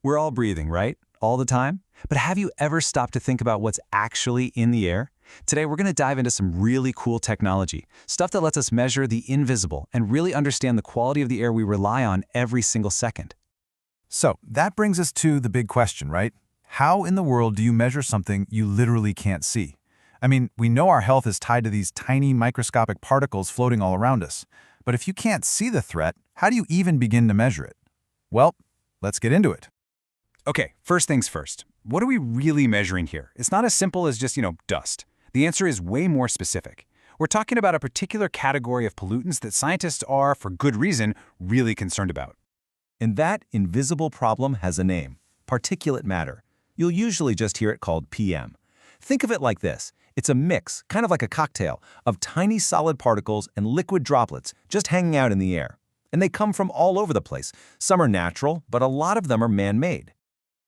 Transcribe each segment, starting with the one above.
We're all breathing, right? All the time? But have you ever stopped to think about what's actually in the air? Today, we're going to dive into some really cool technology, stuff that lets us measure the invisible and really understand the quality of the air we rely on every single second. So that brings us to the big question, right? How in the world do you measure something you literally can't see? I mean, we know our health is tied to these tiny microscopic particles floating all around us. But if you can't see the threat, how do you even begin to measure it? Well, let's get into it. Okay, first things first. What are we really measuring here? It's not as simple as just, dust. The answer is way more specific. We're talking about a particular category of pollutants that scientists are, for good reason, really concerned about. And that invisible problem has a name: particulate matter. You'll usually just hear it called PM. Think of it like this. It's a mix, kind of like a cocktail, of tiny solid particles and liquid droplets just hanging out in the air. And they come from all over the place. Some are natural, but a lot of them are man-made.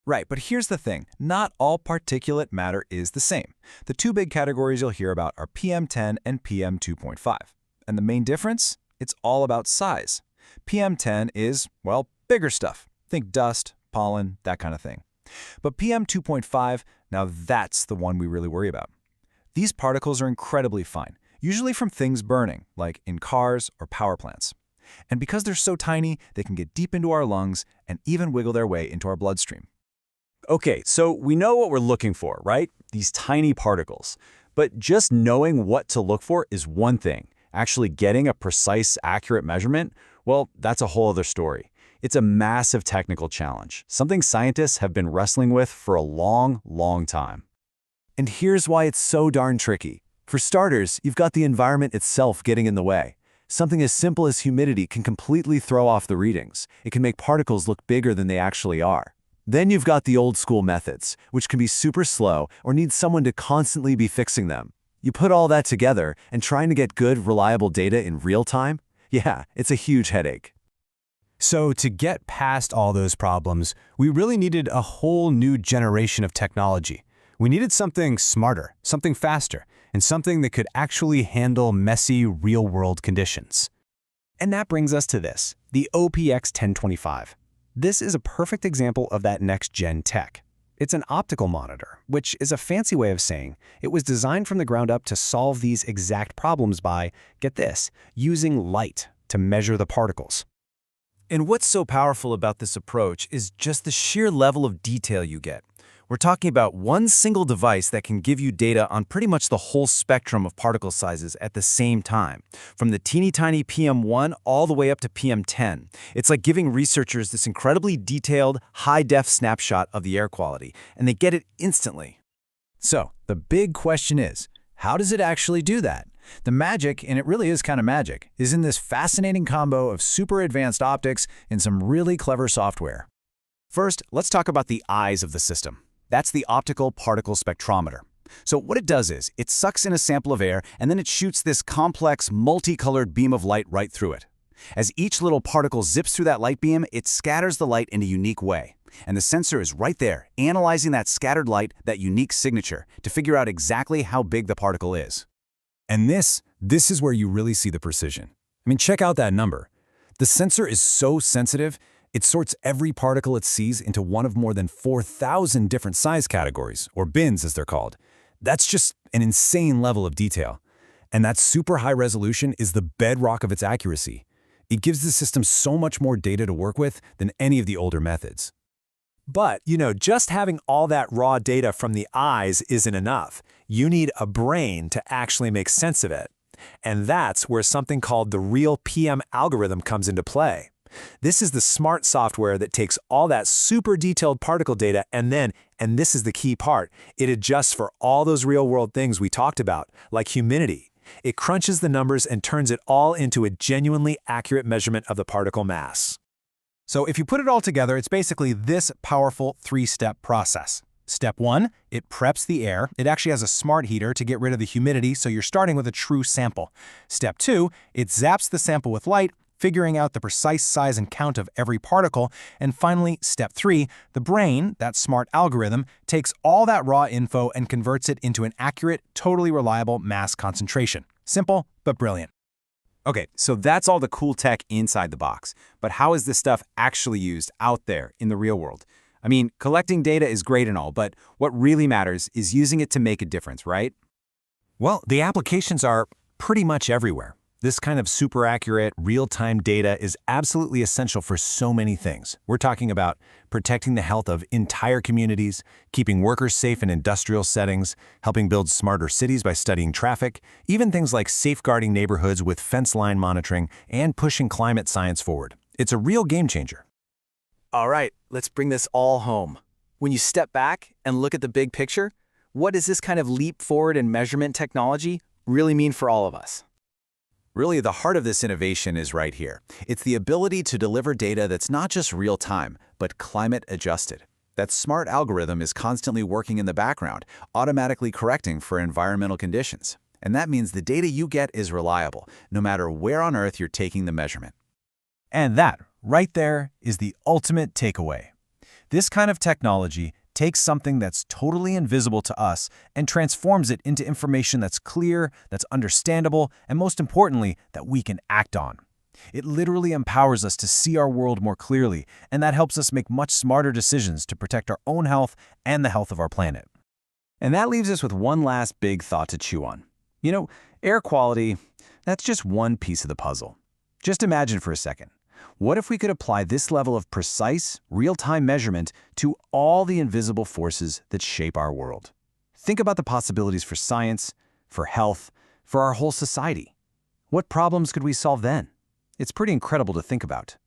Right, but here's the thing. Not all particulate matter is the same. The two big categories you'll hear about are PM10 and PM₂.₅. And the main difference? It's all about size. PM10 is, well, bigger stuff. Think dust, pollen, that kind of thing. But PM₂.₅, now that's the one we really worry about. These particles are incredibly fine, usually from things burning, like in cars or power plants. And because they're so tiny, they can get deep into our lungs and even wiggle their way into our bloodstream. Okay, so we know what we're looking for, right? These tiny particles. But just knowing what to look for is one thing. Actually getting a precise, accurate measurement, well, that's a whole other story. It's a massive technical challenge, something scientists have been wrestling with for a long, long time. And here's why it's so darn tricky. For starters, you've got the environment itself getting in the way. Something as simple as humidity can completely throw off the readings. It can make particles look bigger than they actually are. Then you've got the old school methods, which can be super slow or need someone to constantly be fixing them. You put all that together and trying to get good, reliable data in real time? Yeah, it's a huge headache. So to get past all those problems, we really needed a whole new generation of technology. We needed something smarter, something faster, and something that could actually handle messy, real-world conditions. And that brings us to this, the OPX 1025. This is a perfect example of that next-gen tech. It's an optical monitor, which is a fancy way of saying it was designed from the ground up to solve these exact problems by, get this, using light to measure the particles. And what's so powerful about this approach is just the sheer level of detail you get. We're talking about one single device that can give you data on pretty much the whole spectrum of particle sizes at the same time, from the teeny tiny PM1 all the way up to PM10. It's like giving researchers this incredibly detailed, high-def snapshot of the air quality, and they get it instantly. So, the big question is, how does it actually do that? The magic, and it really is kind of magic, is in this fascinating combo of super advanced optics and some really clever software. First, let's talk about the eyes of the system. That's the optical particle spectrometer. So what it does is, it sucks in a sample of air and then it shoots this complex, multicolored beam of light right through it. As each little particle zips through that light beam, it scatters the light in a unique way. And the sensor is right there, analyzing that scattered light, that unique signature, to figure out exactly how big the particle is. And this is where you really see the precision. I mean, check out that number. The sensor is so sensitive, it sorts every particle it sees into one of more than 4,000 different size categories, or bins as they're called. That's just an insane level of detail. And that super high resolution is the bedrock of its accuracy. It gives the system so much more data to work with than any of the older methods. But, just having all that raw data from the eyes isn't enough. You need a brain to actually make sense of it. And that's where something called the RealPM algorithm comes into play. This is the smart software that takes all that super detailed particle data and this is the key part, it adjusts for all those real-world things we talked about, like humidity. It crunches the numbers and turns it all into a genuinely accurate measurement of the particle mass. So if you put it all together, it's basically this powerful three-step process. Step 1, it preps the air. It actually has a smart heater to get rid of the humidity, so you're starting with a true sample. Step 2, it zaps the sample with light, figuring out the precise size and count of every particle. And finally, step 3, the brain, that smart algorithm, takes all that raw info and converts it into an accurate, totally reliable mass concentration. Simple, but brilliant. Okay, so that's all the cool tech inside the box. But how is this stuff actually used out there in the real world? I mean, collecting data is great and all, but what really matters is using it to make a difference, right? Well, the applications are pretty much everywhere. This kind of super accurate, real-time data is absolutely essential for so many things. We're talking about protecting the health of entire communities, keeping workers safe in industrial settings, helping build smarter cities by studying traffic, even things like safeguarding neighborhoods with Fenceline monitoring and pushing climate science forward. It's a real game changer. All right, let's bring this all home. When you step back and look at the big picture, what does this kind of leap forward in measurement technology really mean for all of us? Really, the heart of this innovation is right here. It's the ability to deliver data that's not just real-time, but climate-adjusted. That smart algorithm is constantly working in the background, automatically correcting for environmental conditions. And that means the data you get is reliable, no matter where on Earth you're taking the measurement. And that, right there, is the ultimate takeaway. This kind of technology takes something that's totally invisible to us and transforms it into information that's clear, that's understandable, and most importantly, that we can act on. It literally empowers us to see our world more clearly, and that helps us make much smarter decisions to protect our own health and the health of our planet. And that leaves us with one last big thought to chew on. You know, air quality, that's just one piece of the puzzle. Just imagine for a second. What if we could apply this level of precise, real-time measurement to all the invisible forces that shape our world? Think about the possibilities for science, for health, for our whole society. What problems could we solve then? It's pretty incredible to think about.